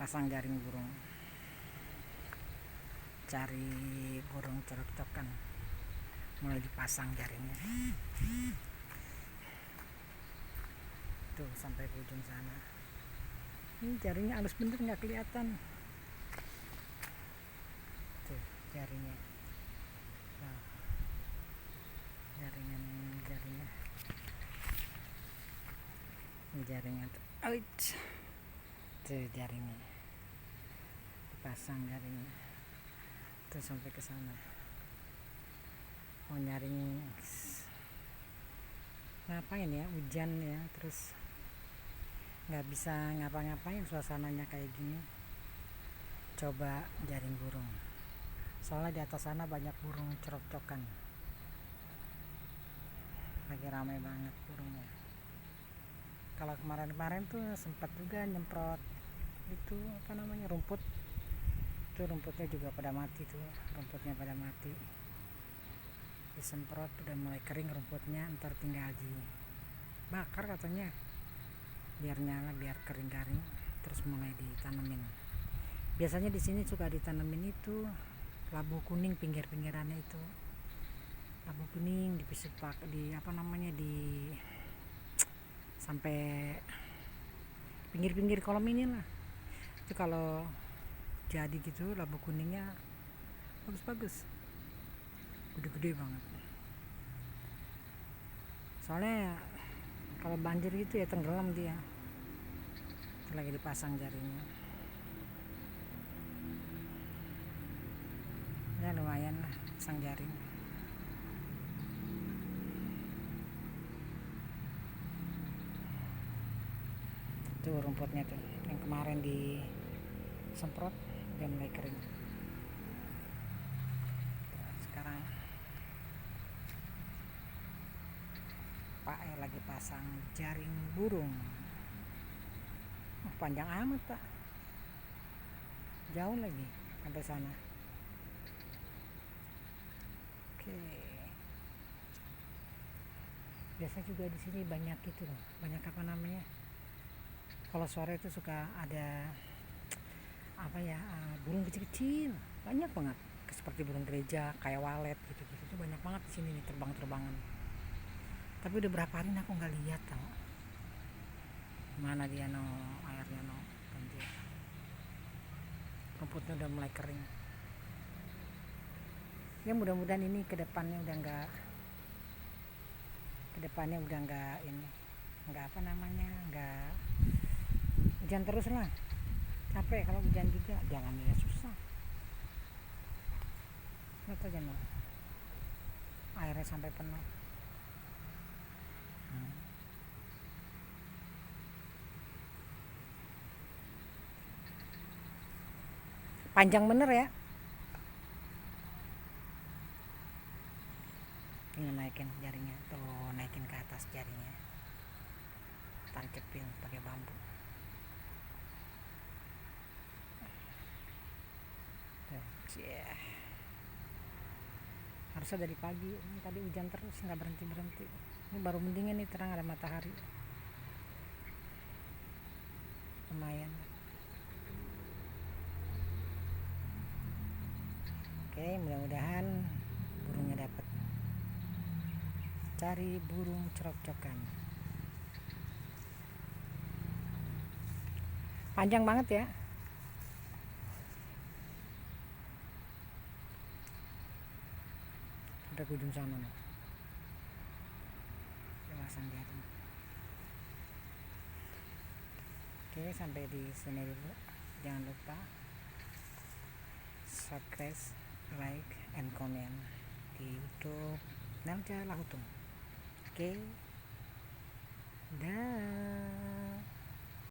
pasang jaring burung, cari burung cerok-cokan, mulai dipasang jaringnya tuh sampai ke ujung sana. Ini jaringnya halus bener, nggak kelihatan tuh jaringnya. Nah, jaringnya ini jaringnya tuh, tuh jaringnya dipasang jaringnya tuh sampai ke sana. Mau nyaring ngapain ya, hujan ya, terus nggak bisa ngapa-ngapain suasananya kayak gini, coba jaring burung. Soalnya di atas sana banyak burung cerok-cokan, lagi ramai banget burungnya. Kalau kemarin-kemarin tuh sempat juga nyemprot itu apa namanya, rumput, itu rumputnya juga pada mati tuh, rumputnya pada mati, disemprot udah mulai kering rumputnya, ntar tinggal dibakar katanya biar nyala, biar kering-kering, terus mulai ditanemin. Biasanya di sini suka ditanemin itu labu kuning, pinggir-pinggirannya itu labu kuning dipisik di apa namanya, di sampai pinggir-pinggir kolam ini lah. Itu kalau jadi gitu labu kuningnya bagus-bagus, gede-gede banget. Soalnya kalau banjir gitu ya tenggelam dia. Itu lagi dipasang jaringnya. Ya lumayan lah pasang jaring. Tuh rumputnya tuh yang kemarin disemprot udah mulai kering. Sekarang Pak lagi pasang jaring burung. Panjang amat Pak, jauh lagi sampai sana. Oke, biasa juga di sini banyak itu loh, banyak apa namanya, kalau sore itu suka ada apa ya, burung kecil-kecil banyak banget, seperti burung gereja, kayak walet gitu-gitu tuh banyak banget di sini nih, terbang-terbangan. Tapi udah berapa hari aku nggak lihat tau, mana dia no, airnya no banjir, rumputnya udah mulai kering. Ya mudah-mudahan ini kedepannya udah nggak, ini nggak apa namanya, nggak hujan terus lah. Capek kalau hujan juga, jalannya susah. Lihat aja no, airnya sampai penuh. Panjang bener ya. Ini naikin jaringnya tuh, naikin ke atas jaringnya, tancepin pakai bambu tuh. Yeah. Harusnya dari pagi, ini tadi hujan terus nggak berhenti. Ini baru mendingan nih, terang ada matahari, lumayan. Oke, mudah-mudahan burungnya dapat. Cari burung cerok-cokan. Panjang banget ya. Sampai ke ujung sana nih. Pasang jaring. Oke, sampai di sini dulu. Jangan lupa subscribe, like, and comment di YouTube Nelja Lahutung. Oke, dah.